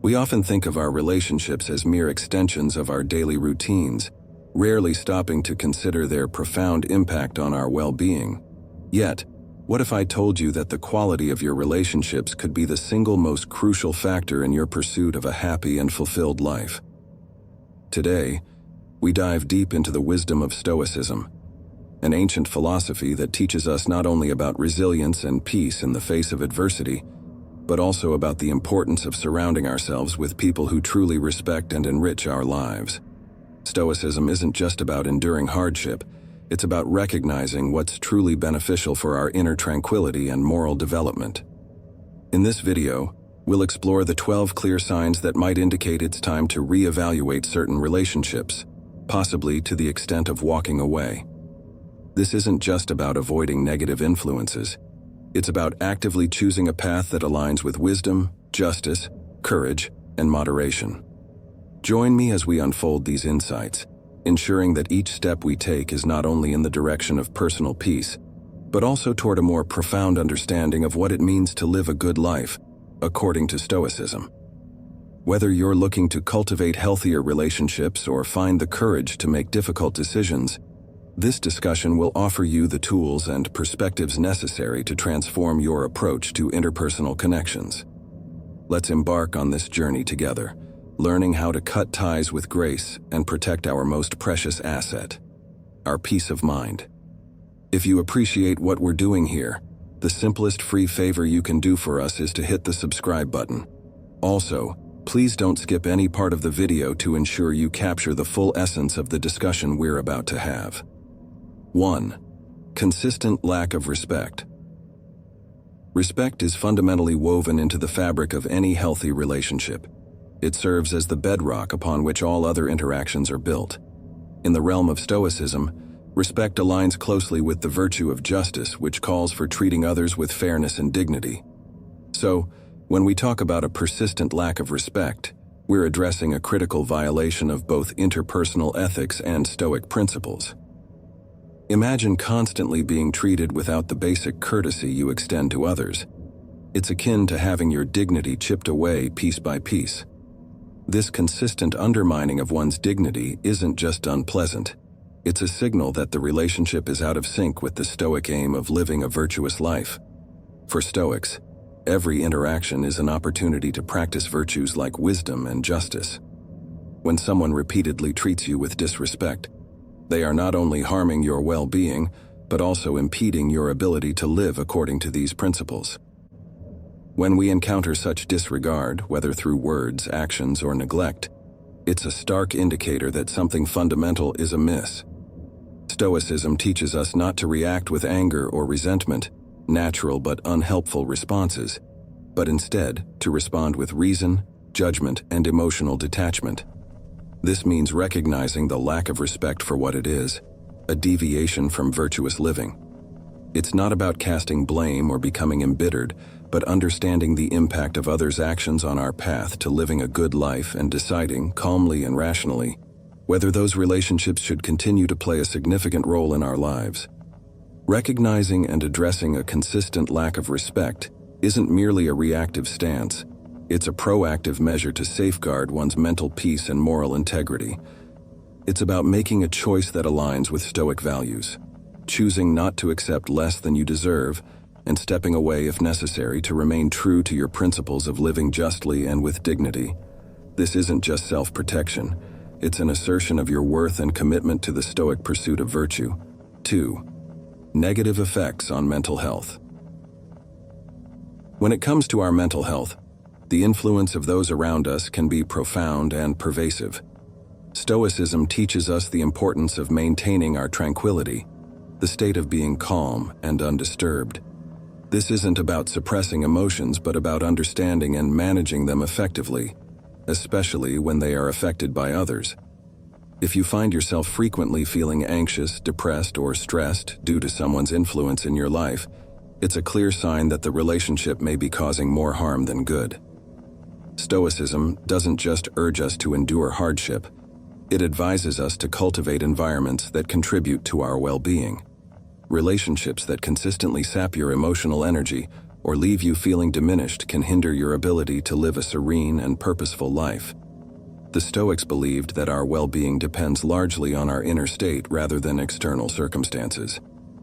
We often think of our relationships as mere extensions of our daily routines, rarely stopping to consider their profound impact on our well-being. Yet, what if I told you that the quality of your relationships could be the single most crucial factor in your pursuit of a happy and fulfilled life? Today, we dive deep into the wisdom of Stoicism, an ancient philosophy that teaches us not only about resilience and peace in the face of adversity, but also about the importance of surrounding ourselves with people who truly respect and enrich our lives. Stoicism isn't just about enduring hardship, it's about recognizing what's truly beneficial for our inner tranquility and moral development. In this video, we'll explore the 12 clear signs that might indicate it's time to reevaluate certain relationships, possibly to the extent of walking away. This isn't just about avoiding negative influences. It's about actively choosing a path that aligns with wisdom, justice, courage, and moderation. Join me as we unfold these insights, ensuring that each step we take is not only in the direction of personal peace, but also toward a more profound understanding of what it means to live a good life, according to Stoicism. Whether you're looking to cultivate healthier relationships or find the courage to make difficult decisions, this discussion will offer you the tools and perspectives necessary to transform your approach to interpersonal connections. Let's embark on this journey together, learning how to cut ties with grace and protect our most precious asset, our peace of mind. If you appreciate what we're doing here, the simplest free favor you can do for us is to hit the subscribe button. Also, please don't skip any part of the video to ensure you capture the full essence of the discussion we're about to have. 1. Consistent lack of respect. Respect is fundamentally woven into the fabric of any healthy relationship. It serves as the bedrock upon which all other interactions are built. In the realm of Stoicism, respect aligns closely with the virtue of justice, which calls for treating others with fairness and dignity. So, when we talk about a persistent lack of respect, we're addressing a critical violation of both interpersonal ethics and Stoic principles. Imagine constantly being treated without the basic courtesy you extend to others. It's akin to having your dignity chipped away piece by piece. This consistent undermining of one's dignity isn't just unpleasant. It's a signal that the relationship is out of sync with the Stoic aim of living a virtuous life. For Stoics, every interaction is an opportunity to practice virtues like wisdom and justice. When someone repeatedly treats you with disrespect, they are not only harming your well-being, but also impeding your ability to live according to these principles. When we encounter such disregard, whether through words, actions, or neglect, it's a stark indicator that something fundamental is amiss. Stoicism teaches us not to react with anger or resentment, natural but unhelpful responses, but instead to respond with reason, judgment, and emotional detachment. This means recognizing the lack of respect for what it is, a deviation from virtuous living. It's not about casting blame or becoming embittered, but understanding the impact of others' actions on our path to living a good life and deciding, calmly and rationally, whether those relationships should continue to play a significant role in our lives. Recognizing and addressing a consistent lack of respect isn't merely a reactive stance. It's a proactive measure to safeguard one's mental peace and moral integrity. It's about making a choice that aligns with Stoic values, choosing not to accept less than you deserve, and stepping away if necessary to remain true to your principles of living justly and with dignity. This isn't just self-protection, it's an assertion of your worth and commitment to the Stoic pursuit of virtue. 2. Negative effects on mental health. When it comes to our mental health, the influence of those around us can be profound and pervasive. Stoicism teaches us the importance of maintaining our tranquility, the state of being calm and undisturbed. This isn't about suppressing emotions, but about understanding and managing them effectively, especially when they are affected by others. If you find yourself frequently feeling anxious, depressed, or stressed due to someone's influence in your life, it's a clear sign that the relationship may be causing more harm than good. Stoicism doesn't just urge us to endure hardship, it advises us to cultivate environments that contribute to our well-being. Relationships that consistently sap your emotional energy or leave you feeling diminished can hinder your ability to live a serene and purposeful life. The Stoics believed that our well-being depends largely on our inner state rather than external circumstances.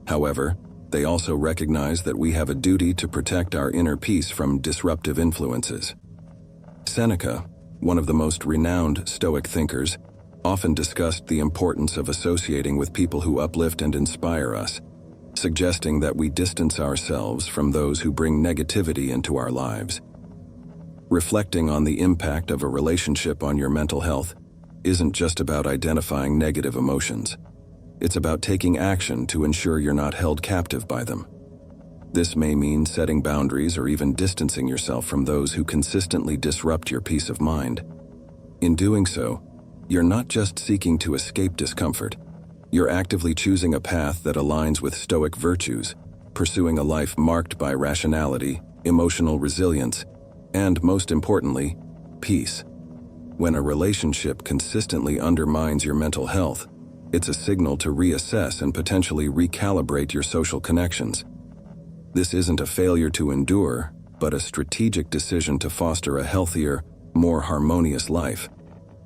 However, they also recognize that we have a duty to protect our inner peace from disruptive influences. Seneca, one of the most renowned Stoic thinkers, often discussed the importance of associating with people who uplift and inspire us, suggesting that we distance ourselves from those who bring negativity into our lives. Reflecting on the impact of a relationship on your mental health isn't just about identifying negative emotions. It's about taking action to ensure you're not held captive by them. This may mean setting boundaries or even distancing yourself from those who consistently disrupt your peace of mind. In doing so, you're not just seeking to escape discomfort. You're actively choosing a path that aligns with Stoic virtues, pursuing a life marked by rationality, emotional resilience, and, most importantly, peace. When a relationship consistently undermines your mental health, it's a signal to reassess and potentially recalibrate your social connections. This isn't a failure to endure, but a strategic decision to foster a healthier, more harmonious life,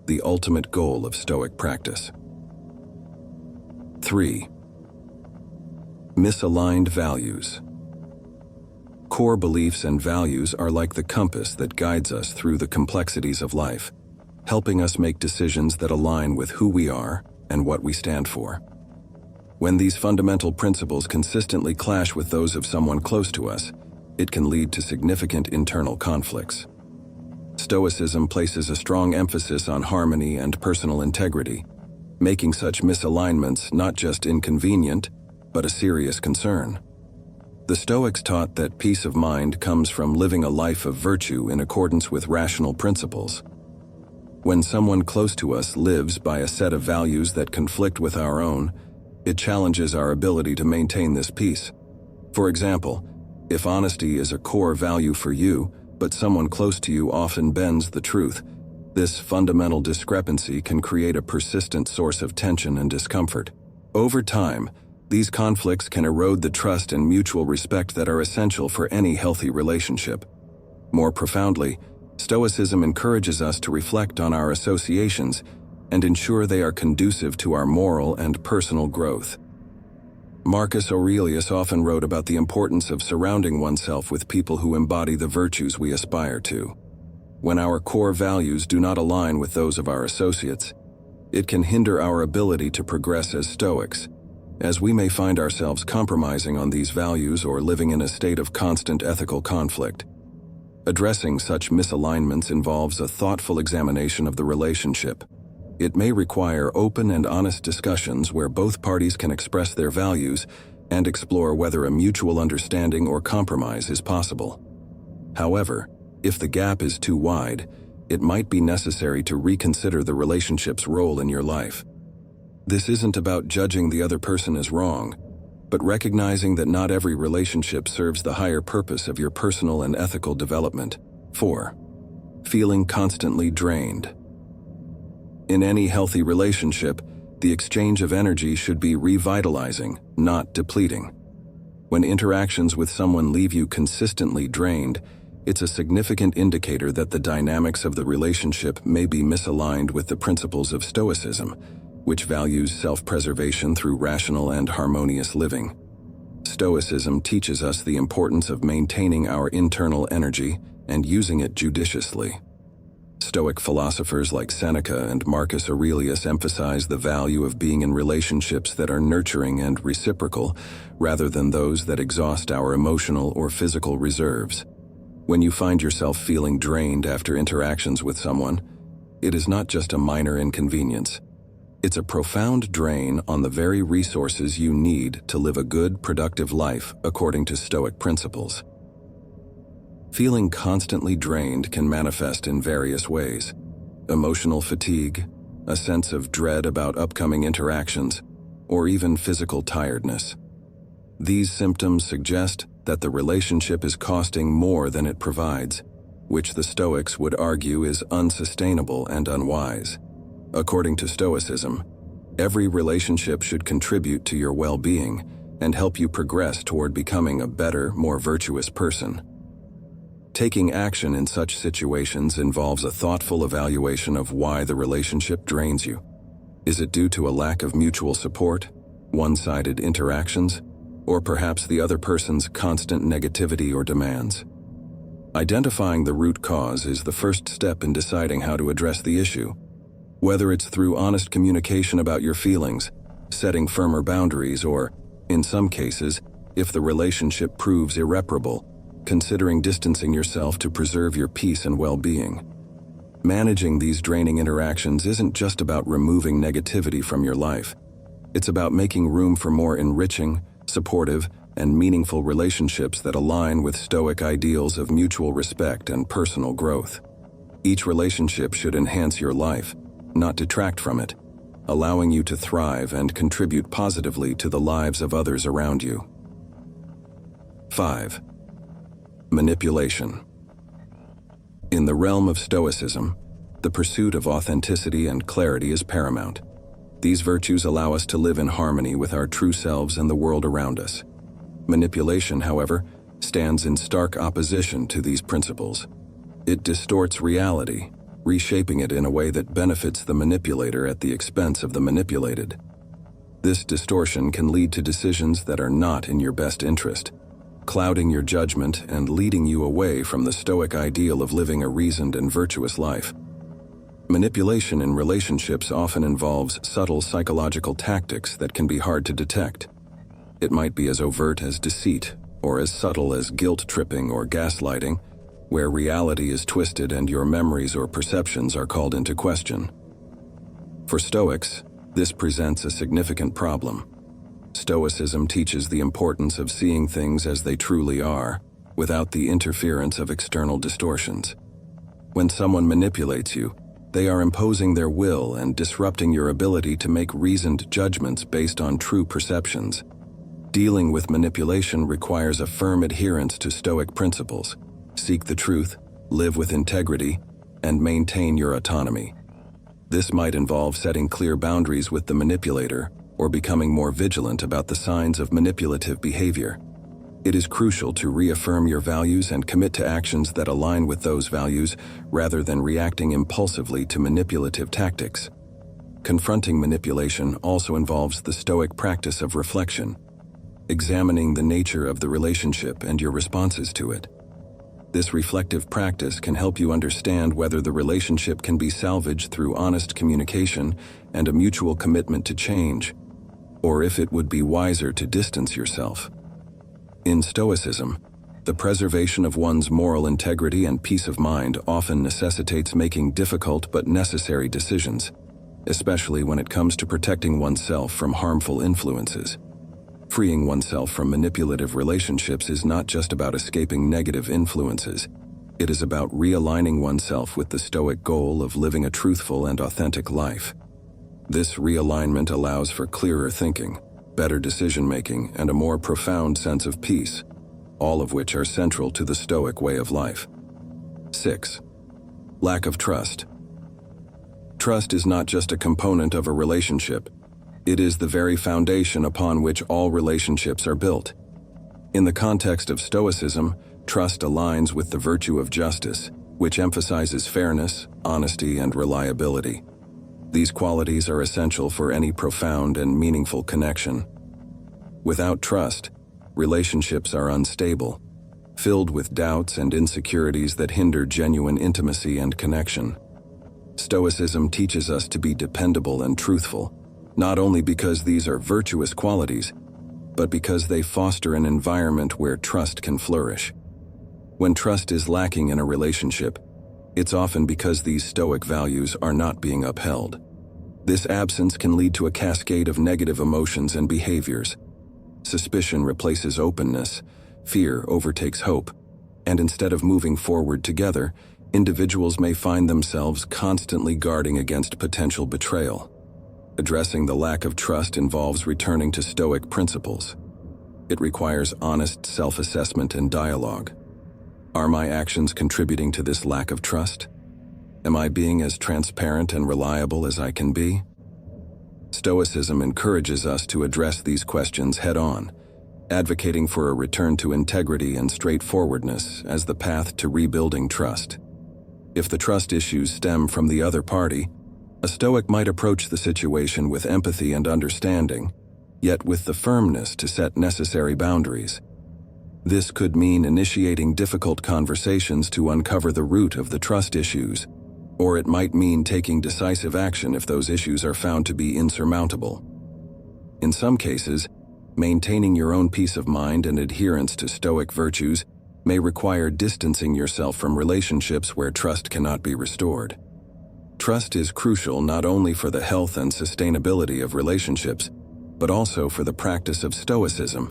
the ultimate goal of Stoic practice. 3. Misaligned values. Core beliefs and values are like the compass that guides us through the complexities of life, helping us make decisions that align with who we are and what we stand for. When these fundamental principles consistently clash with those of someone close to us, it can lead to significant internal conflicts. Stoicism places a strong emphasis on harmony and personal integrity, making such misalignments not just inconvenient, but a serious concern. The Stoics taught that peace of mind comes from living a life of virtue in accordance with rational principles. When someone close to us lives by a set of values that conflict with our own, it challenges our ability to maintain this peace. For example, if honesty is a core value for you, but someone close to you often bends the truth, this fundamental discrepancy can create a persistent source of tension and discomfort. Over time, these conflicts can erode the trust and mutual respect that are essential for any healthy relationship. More profoundly, Stoicism encourages us to reflect on our associations and ensure they are conducive to our moral and personal growth. Marcus Aurelius often wrote about the importance of surrounding oneself with people who embody the virtues we aspire to. When our core values do not align with those of our associates, it can hinder our ability to progress as Stoics, as we may find ourselves compromising on these values or living in a state of constant ethical conflict. Addressing such misalignments involves a thoughtful examination of the relationship. It may require open and honest discussions where both parties can express their values and explore whether a mutual understanding or compromise is possible. However, if the gap is too wide, it might be necessary to reconsider the relationship's role in your life. This isn't about judging the other person as wrong, but recognizing that not every relationship serves the higher purpose of your personal and ethical development. 4. Feeling constantly drained. In any healthy relationship, the exchange of energy should be revitalizing, not depleting. When interactions with someone leave you consistently drained, it's a significant indicator that the dynamics of the relationship may be misaligned with the principles of Stoicism, which values self-preservation through rational and harmonious living. Stoicism teaches us the importance of maintaining our internal energy and using it judiciously. Stoic philosophers like Seneca and Marcus Aurelius emphasize the value of being in relationships that are nurturing and reciprocal, rather than those that exhaust our emotional or physical reserves. When you find yourself feeling drained after interactions with someone, it is not just a minor inconvenience. It's a profound drain on the very resources you need to live a good, productive life according to Stoic principles. Feeling constantly drained can manifest in various ways: emotional fatigue, a sense of dread about upcoming interactions, or even physical tiredness. These symptoms suggest that the relationship is costing more than it provides, which the Stoics would argue is unsustainable and unwise. According to Stoicism, every relationship should contribute to your well-being, and help you progress toward becoming a better, more virtuous person. Taking action in such situations involves a thoughtful evaluation of why the relationship drains you. Is it due to a lack of mutual support, one-sided interactions, or perhaps the other person's constant negativity or demands? Identifying the root cause is the first step in deciding how to address the issue. Whether it's through honest communication about your feelings, setting firmer boundaries, or, in some cases, if the relationship proves irreparable, considering distancing yourself to preserve your peace and well-being. Managing these draining interactions isn't just about removing negativity from your life. It's about making room for more enriching, supportive, and meaningful relationships that align with Stoic ideals of mutual respect and personal growth. Each relationship should enhance your life, not detract from it, allowing you to thrive and contribute positively to the lives of others around you. 5. Manipulation. In the realm of Stoicism, the pursuit of authenticity and clarity is paramount. These virtues allow us to live in harmony with our true selves and the world around us. Manipulation, however, stands in stark opposition to these principles. It distorts reality, reshaping it in a way that benefits the manipulator at the expense of the manipulated. This distortion can lead to decisions that are not in your best interest, clouding your judgment and leading you away from the Stoic ideal of living a reasoned and virtuous life. Manipulation in relationships often involves subtle psychological tactics that can be hard to detect. It might be as overt as deceit, or as subtle as guilt-tripping or gaslighting, where reality is twisted and your memories or perceptions are called into question. For Stoics, this presents a significant problem. Stoicism teaches the importance of seeing things as they truly are, without the interference of external distortions. When someone manipulates you, they are imposing their will and disrupting your ability to make reasoned judgments based on true perceptions. Dealing with manipulation requires a firm adherence to Stoic principles. Seek the truth, live with integrity, and maintain your autonomy. This might involve setting clear boundaries with the manipulator or becoming more vigilant about the signs of manipulative behavior. It is crucial to reaffirm your values and commit to actions that align with those values rather than reacting impulsively to manipulative tactics. Confronting manipulation also involves the Stoic practice of reflection, examining the nature of the relationship and your responses to it. This reflective practice can help you understand whether the relationship can be salvaged through honest communication and a mutual commitment to change, or if it would be wiser to distance yourself. In Stoicism, the preservation of one's moral integrity and peace of mind often necessitates making difficult but necessary decisions, especially when it comes to protecting oneself from harmful influences. Freeing oneself from manipulative relationships is not just about escaping negative influences. It is about realigning oneself with the Stoic goal of living a truthful and authentic life. This realignment allows for clearer thinking, better decision-making, and a more profound sense of peace, all of which are central to the Stoic way of life. 6. Lack of trust. Trust is not just a component of a relationship. It is the very foundation upon which all relationships are built. In the context of Stoicism, trust aligns with the virtue of justice, which emphasizes fairness, honesty, and reliability. These qualities are essential for any profound and meaningful connection. Without trust, relationships are unstable, filled with doubts and insecurities that hinder genuine intimacy and connection. Stoicism teaches us to be dependable and truthful, not only because these are virtuous qualities, but because they foster an environment where trust can flourish. When trust is lacking in a relationship, it's often because these Stoic values are not being upheld. This absence can lead to a cascade of negative emotions and behaviors. Suspicion replaces openness, fear overtakes hope, and instead of moving forward together, individuals may find themselves constantly guarding against potential betrayal. Addressing the lack of trust involves returning to Stoic principles. It requires honest self-assessment and dialogue. Are my actions contributing to this lack of trust? Am I being as transparent and reliable as I can be? Stoicism encourages us to address these questions head-on, advocating for a return to integrity and straightforwardness as the path to rebuilding trust. If the trust issues stem from the other party, a Stoic might approach the situation with empathy and understanding, yet with the firmness to set necessary boundaries. This could mean initiating difficult conversations to uncover the root of the trust issues, or it might mean taking decisive action if those issues are found to be insurmountable. In some cases, maintaining your own peace of mind and adherence to Stoic virtues may require distancing yourself from relationships where trust cannot be restored. Trust is crucial not only for the health and sustainability of relationships, but also for the practice of Stoicism,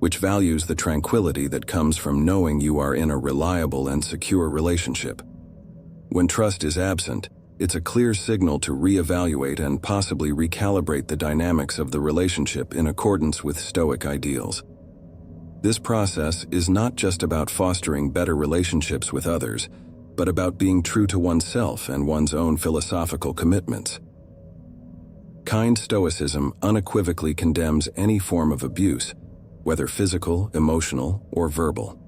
which values the tranquility that comes from knowing you are in a reliable and secure relationship. When trust is absent, it's a clear signal to reevaluate and possibly recalibrate the dynamics of the relationship in accordance with Stoic ideals. This process is not just about fostering better relationships with others, but about being true to oneself and one's own philosophical commitments. Kind Stoicism unequivocally condemns any form of abuse, whether physical, emotional, or verbal.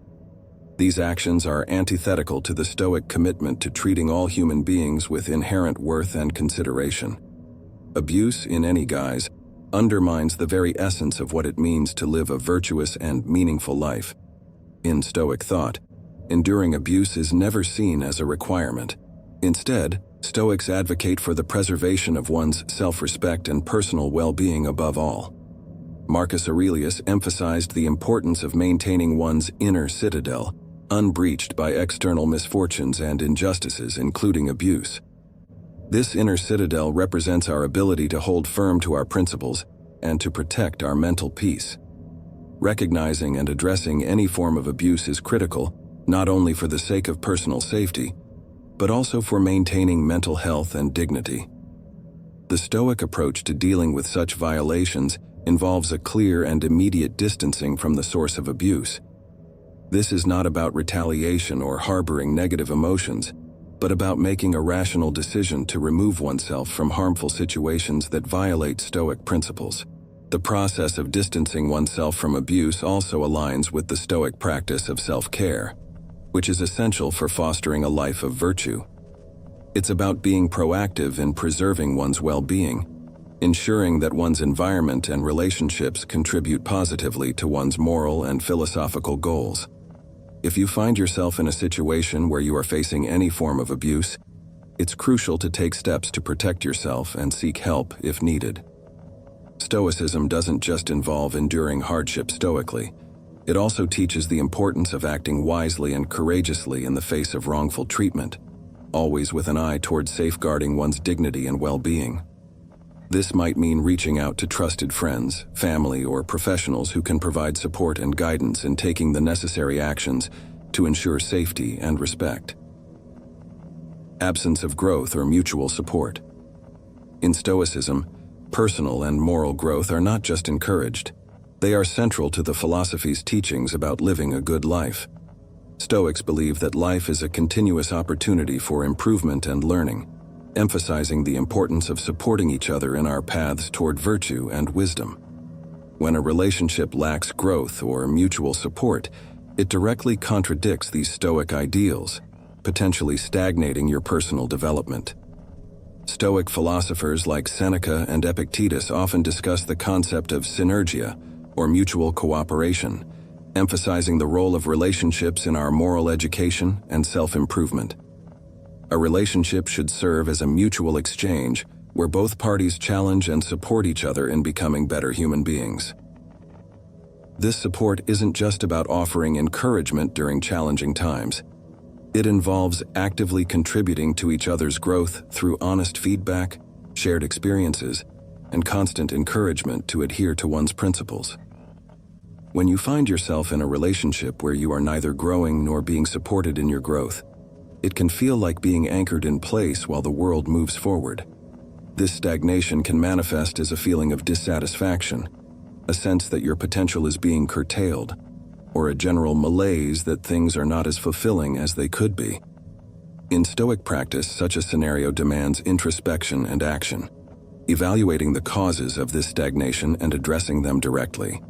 These actions are antithetical to the Stoic commitment to treating all human beings with inherent worth and consideration. Abuse, in any guise, undermines the very essence of what it means to live a virtuous and meaningful life. In Stoic thought, enduring abuse is never seen as a requirement. Instead, Stoics advocate for the preservation of one's self-respect and personal well-being above all. Marcus Aurelius emphasized the importance of maintaining one's inner citadel, unbreached by external misfortunes and injustices, including abuse. This inner citadel represents our ability to hold firm to our principles and to protect our mental peace. Recognizing and addressing any form of abuse is critical, not only for the sake of personal safety, but also for maintaining mental health and dignity. The Stoic approach to dealing with such violations involves a clear and immediate distancing from the source of abuse. This is not about retaliation or harboring negative emotions, but about making a rational decision to remove oneself from harmful situations that violate Stoic principles. The process of distancing oneself from abuse also aligns with the Stoic practice of self-care, which is essential for fostering a life of virtue. It's about being proactive in preserving one's well-being, ensuring that one's environment and relationships contribute positively to one's moral and philosophical goals. If you find yourself in a situation where you are facing any form of abuse, it's crucial to take steps to protect yourself and seek help if needed. Stoicism doesn't just involve enduring hardship stoically. It also teaches the importance of acting wisely and courageously in the face of wrongful treatment, always with an eye toward safeguarding one's dignity and well-being. This might mean reaching out to trusted friends, family, or professionals who can provide support and guidance in taking the necessary actions to ensure safety and respect. Absence of growth or mutual support. In Stoicism, personal and moral growth are not just encouraged. They are central to the philosophy's teachings about living a good life. Stoics believe that life is a continuous opportunity for improvement and learning, emphasizing the importance of supporting each other in our paths toward virtue and wisdom. When a relationship lacks growth or mutual support, it directly contradicts these Stoic ideals, potentially stagnating your personal development. Stoic philosophers like Seneca and Epictetus often discuss the concept of synergia, or mutual cooperation, emphasizing the role of relationships in our moral education and self-improvement. A relationship should serve as a mutual exchange where both parties challenge and support each other in becoming better human beings. This support isn't just about offering encouragement during challenging times. It involves actively contributing to each other's growth through honest feedback, shared experiences, and constant encouragement to adhere to one's principles. When you find yourself in a relationship where you are neither growing nor being supported in your growth, it can feel like being anchored in place while the world moves forward. This stagnation can manifest as a feeling of dissatisfaction, a sense that your potential is being curtailed, or a general malaise that things are not as fulfilling as they could be. In Stoic practice, such a scenario demands introspection and action, evaluating the causes of this stagnation and addressing them directly.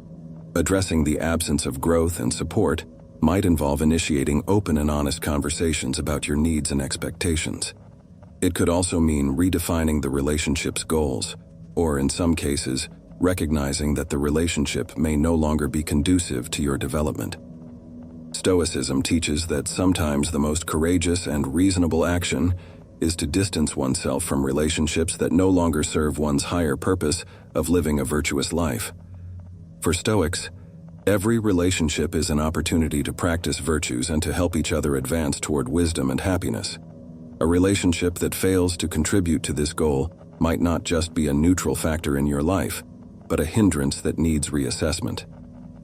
Addressing the absence of growth and support might involve initiating open and honest conversations about your needs and expectations. It could also mean redefining the relationship's goals, or in some cases, recognizing that the relationship may no longer be conducive to your development. Stoicism teaches that sometimes the most courageous and reasonable action is to distance oneself from relationships that no longer serve one's higher purpose of living a virtuous life. For Stoics, every relationship is an opportunity to practice virtues and to help each other advance toward wisdom and happiness. A relationship that fails to contribute to this goal might not just be a neutral factor in your life, but a hindrance that needs reassessment.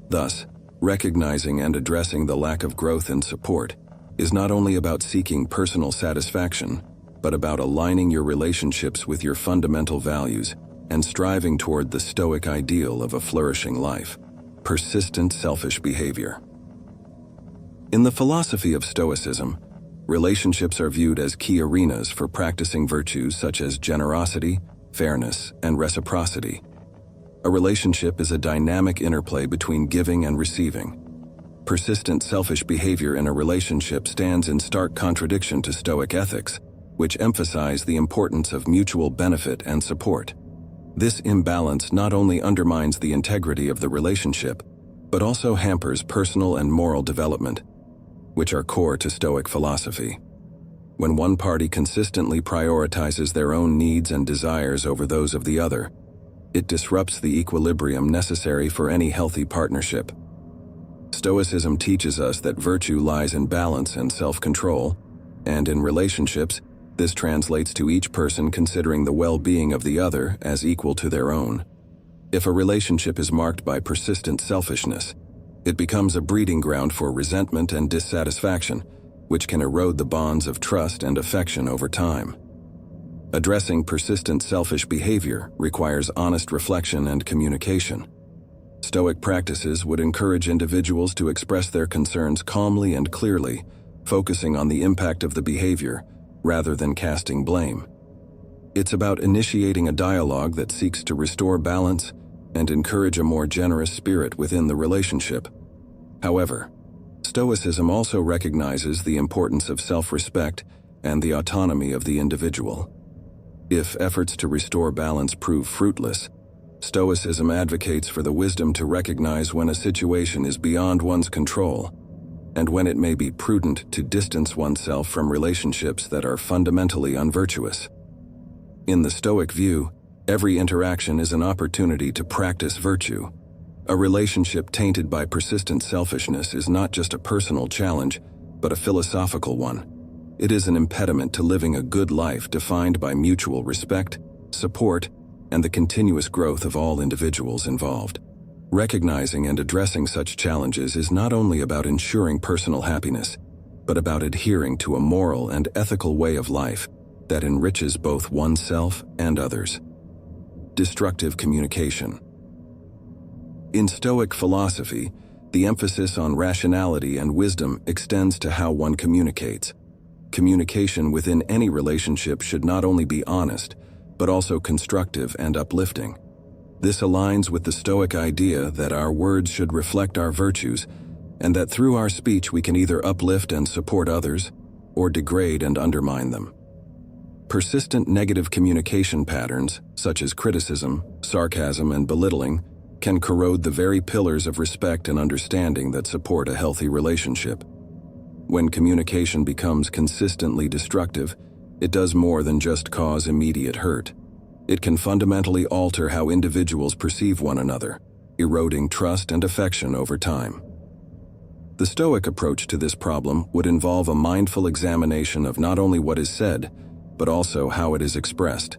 Thus, recognizing and addressing the lack of growth and support is not only about seeking personal satisfaction, but about aligning your relationships with your fundamental values and striving toward the Stoic ideal of a flourishing life: persistent selfish behavior. In the philosophy of Stoicism, relationships are viewed as key arenas for practicing virtues such as generosity, fairness, and reciprocity. A relationship is a dynamic interplay between giving and receiving. Persistent selfish behavior in a relationship stands in stark contradiction to Stoic ethics, which emphasize the importance of mutual benefit and support. This imbalance not only undermines the integrity of the relationship, but also hampers personal and moral development, which are core to Stoic philosophy. When one party consistently prioritizes their own needs and desires over those of the other, it disrupts the equilibrium necessary for any healthy partnership. Stoicism teaches us that virtue lies in balance and self-control, and in relationships, this translates to each person considering the well-being of the other as equal to their own. If a relationship is marked by persistent selfishness, it becomes a breeding ground for resentment and dissatisfaction, which can erode the bonds of trust and affection over time. Addressing persistent selfish behavior requires honest reflection and communication. Stoic practices would encourage individuals to express their concerns calmly and clearly, focusing on the impact of the behavior rather than casting blame. It's about initiating a dialogue that seeks to restore balance and encourage a more generous spirit within the relationship. However, Stoicism also recognizes the importance of self-respect and the autonomy of the individual. If efforts to restore balance prove fruitless, Stoicism advocates for the wisdom to recognize when a situation is beyond one's control, and when it may be prudent to distance oneself from relationships that are fundamentally unvirtuous. In the Stoic view, every interaction is an opportunity to practice virtue. A relationship tainted by persistent selfishness is not just a personal challenge, but a philosophical one. It is an impediment to living a good life defined by mutual respect, support, and the continuous growth of all individuals involved. Recognizing and addressing such challenges is not only about ensuring personal happiness, but about adhering to a moral and ethical way of life that enriches both oneself and others. Destructive communication. In Stoic philosophy, the emphasis on rationality and wisdom extends to how one communicates. Communication within any relationship should not only be honest, but also constructive and uplifting. This aligns with the Stoic idea that our words should reflect our virtues, and that through our speech we can either uplift and support others, or degrade and undermine them. Persistent negative communication patterns, such as criticism, sarcasm, and belittling, can corrode the very pillars of respect and understanding that support a healthy relationship. When communication becomes consistently destructive, it does more than just cause immediate hurt. It can fundamentally alter how individuals perceive one another, eroding trust and affection over time. The Stoic approach to this problem would involve a mindful examination of not only what is said, but also how it is expressed.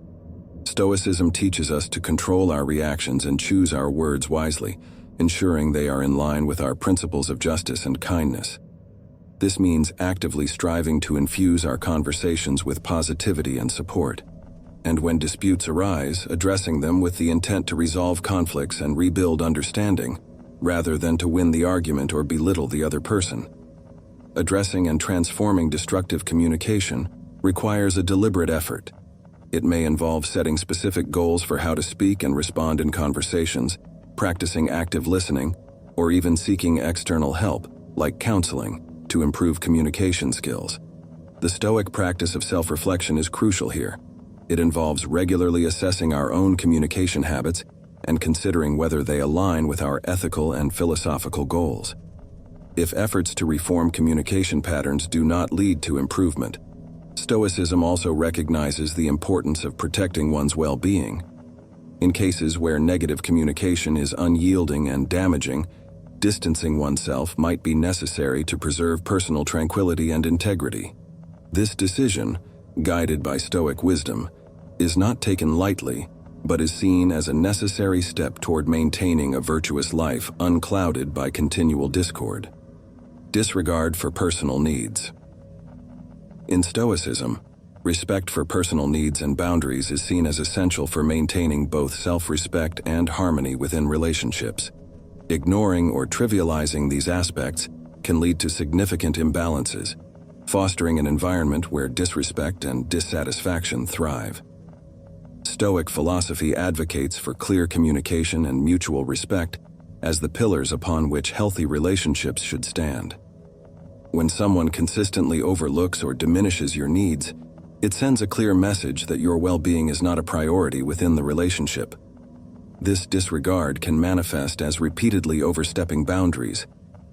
Stoicism teaches us to control our reactions and choose our words wisely, ensuring they are in line with our principles of justice and kindness. This means actively striving to infuse our conversations with positivity and support, and when disputes arise, addressing them with the intent to resolve conflicts and rebuild understanding, rather than to win the argument or belittle the other person. Addressing and transforming destructive communication requires a deliberate effort. It may involve setting specific goals for how to speak and respond in conversations, practicing active listening, or even seeking external help, like counseling, to improve communication skills. The Stoic practice of self-reflection is crucial here. It involves regularly assessing our own communication habits and considering whether they align with our ethical and philosophical goals. If efforts to reform communication patterns do not lead to improvement, Stoicism also recognizes the importance of protecting one's well-being. In cases where negative communication is unyielding and damaging, distancing oneself might be necessary to preserve personal tranquility and integrity. This decision, guided by Stoic wisdom, is not taken lightly, but is seen as a necessary step toward maintaining a virtuous life unclouded by continual discord. Disregard for personal needs. In Stoicism, respect for personal needs and boundaries is seen as essential for maintaining both self-respect and harmony within relationships. Ignoring or trivializing these aspects can lead to significant imbalances, fostering an environment where disrespect and dissatisfaction thrive. Stoic philosophy advocates for clear communication and mutual respect as the pillars upon which healthy relationships should stand. When someone consistently overlooks or diminishes your needs, it sends a clear message that your well-being is not a priority within the relationship. This disregard can manifest as repeatedly overstepping boundaries,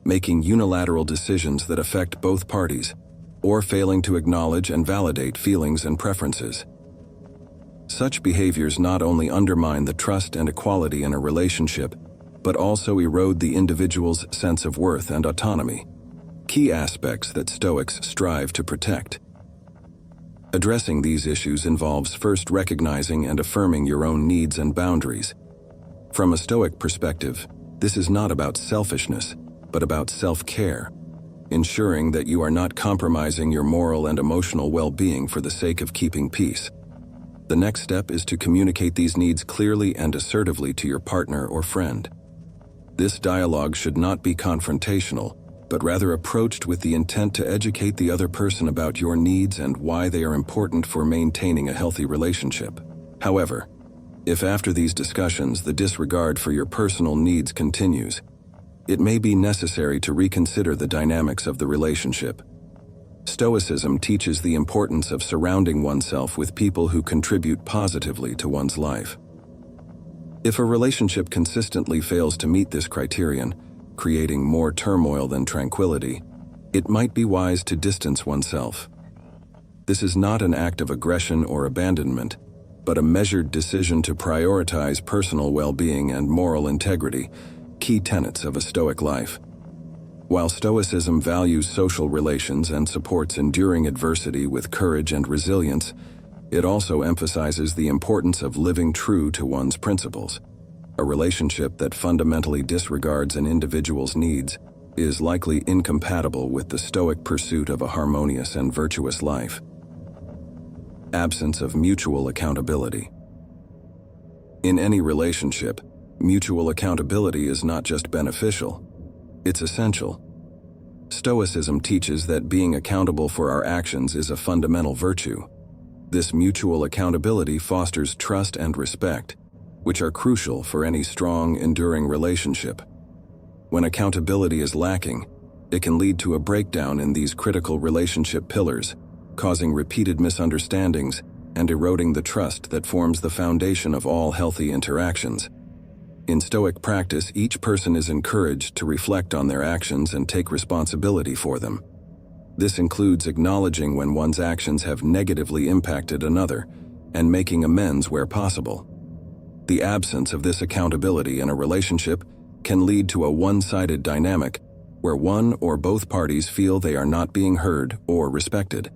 making unilateral decisions that affect both parties, or failing to acknowledge and validate feelings and preferences. Such behaviors not only undermine the trust and equality in a relationship, but also erode the individual's sense of worth and autonomy, key aspects that Stoics strive to protect. Addressing these issues involves first recognizing and affirming your own needs and boundaries. From a Stoic perspective, this is not about selfishness, but about self-care, ensuring that you are not compromising your moral and emotional well-being for the sake of keeping peace. The next step is to communicate these needs clearly and assertively to your partner or friend. This dialogue should not be confrontational, but rather approached with the intent to educate the other person about your needs and why they are important for maintaining a healthy relationship. However, if after these discussions the disregard for your personal needs continues, it may be necessary to reconsider the dynamics of the relationship. Stoicism teaches the importance of surrounding oneself with people who contribute positively to one's life. If a relationship consistently fails to meet this criterion, creating more turmoil than tranquility, it might be wise to distance oneself. This is not an act of aggression or abandonment, but a measured decision to prioritize personal well-being and moral integrity, key tenets of a Stoic life. While Stoicism values social relations and supports enduring adversity with courage and resilience, it also emphasizes the importance of living true to one's principles. A relationship that fundamentally disregards an individual's needs is likely incompatible with the Stoic pursuit of a harmonious and virtuous life. Absence of mutual accountability. In any relationship, mutual accountability is not just beneficial, it's essential. Stoicism teaches that being accountable for our actions is a fundamental virtue. This mutual accountability fosters trust and respect, which are crucial for any strong, enduring relationship. When accountability is lacking, it can lead to a breakdown in these critical relationship pillars, causing repeated misunderstandings and eroding the trust that forms the foundation of all healthy interactions. In Stoic practice, each person is encouraged to reflect on their actions and take responsibility for them. This includes acknowledging when one's actions have negatively impacted another and making amends where possible. The absence of this accountability in a relationship can lead to a one-sided dynamic where one or both parties feel they are not being heard or respected.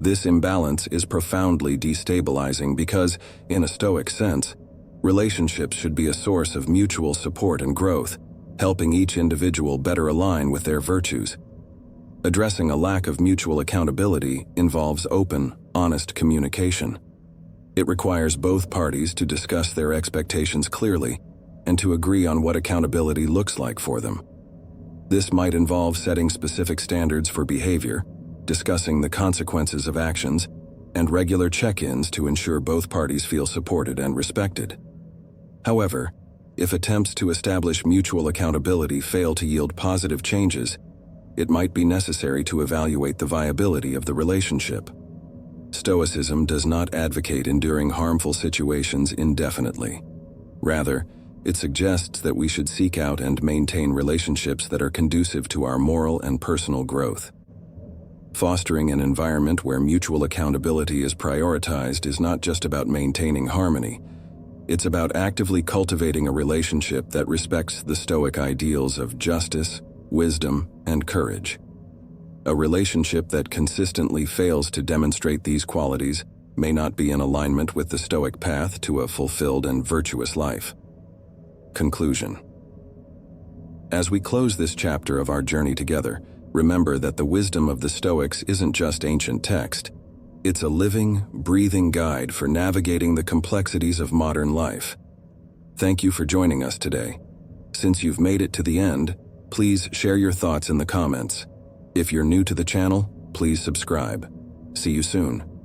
This imbalance is profoundly destabilizing because, in a Stoic sense, relationships should be a source of mutual support and growth, helping each individual better align with their virtues. Addressing a lack of mutual accountability involves open, honest communication. It requires both parties to discuss their expectations clearly and to agree on what accountability looks like for them. This might involve setting specific standards for behavior, discussing the consequences of actions, and regular check-ins to ensure both parties feel supported and respected. However, If attempts to establish mutual accountability fail to yield positive changes, it might be necessary to evaluate the viability of the relationship. Stoicism does not advocate enduring harmful situations indefinitely. Rather, it suggests that we should seek out and maintain relationships that are conducive to our moral and personal growth. Fostering an environment where mutual accountability is prioritized is not just about maintaining harmony. It's about actively cultivating a relationship that respects the Stoic ideals of justice, wisdom, and courage. A relationship that consistently fails to demonstrate these qualities may not be in alignment with the Stoic path to a fulfilled and virtuous life. Conclusion. As we close this chapter of our journey together, remember that the wisdom of the Stoics isn't just ancient text. It's a living, breathing guide for navigating the complexities of modern life. Thank you for joining us today. Since you've made it to the end, please share your thoughts in the comments. If you're new to the channel, please subscribe. See you soon.